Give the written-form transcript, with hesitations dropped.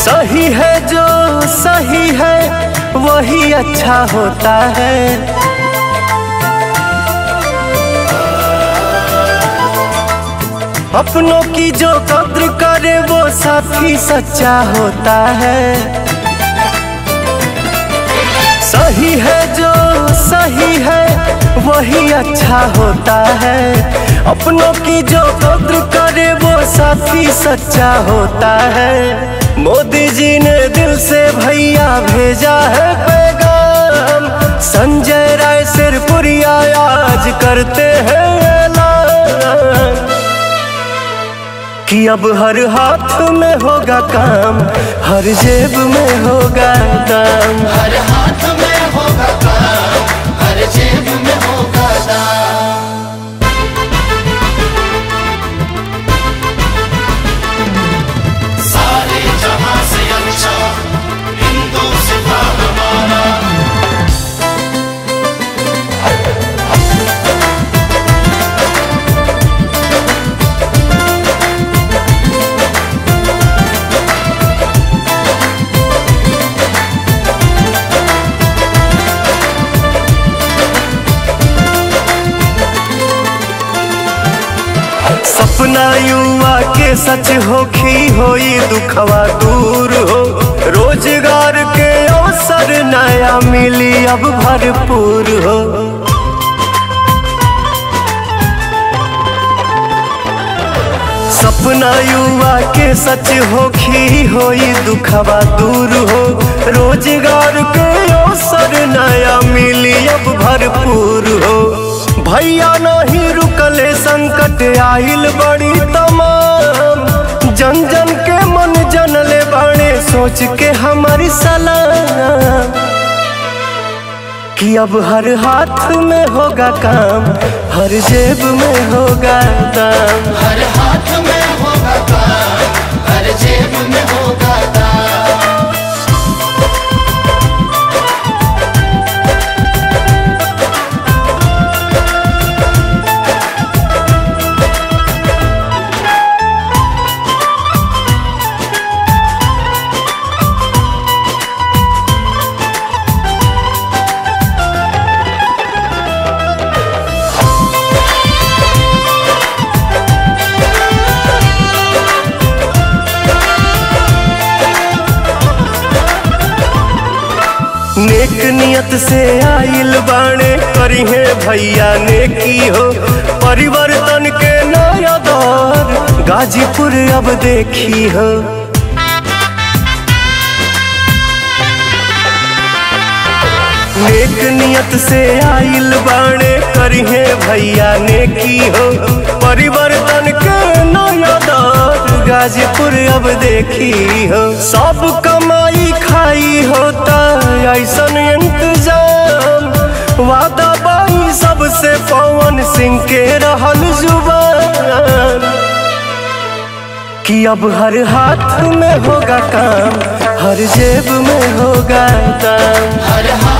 सही है जो सही है वही अच्छा होता है। अपनों की जो कद्र करे वो साथी सच्चा होता है। सही है जो सही है वही अच्छा होता है। अपनों की जो कद्र करे वो साथी सच्चा होता है। मोदी जी ने दिल से भैया भेजा है पैगाम, संजय राय सिरपुरिया आज करते हैं ऐलान कि अब हर हाथ में होगा काम, हर जेब में होगा दाम। हर हाथ में होगा काम, हर जेब में होगा दाम। सारे जहां से अच्छा हिंदुस्तान हमारा। सपना युवा के सच होखी होई दुखवा दूर हो। रोजगार के अवसर नया मिली अब भरपूर हो। सपना युवा के सच होखी होई दुखवा दूर हो। रोजगार के अवसर नया मिली अब भरपूर हो। भैया नहीं रुकले संकट आइल बड़ी तमाम, जन जन के मन जनले बाणे सोच के हमारी सलाम कि अब हर हाथ में होगा काम, हर जेब में होगा दाम। हर हाथ में होगा काम, हर जेब में होगा दाम। नेक नियत से आइल बाणे करी है भैया ने की हो। परिवर्तन के नया दौर गाजीपुर अब देखी हो। नेक नियत से आइल बाणे करी है भैया ने की हो। परिवर्तन के नया दौर गाजीपुर अब देखी हो। सब कमाई खाई होता ऐसन इंतजाम, वादा बाई सबसे पवन सिंह के रहल जुबान कि अब हर हाथ में होगा काम, हर जेब में होगा दाम। हर हाथ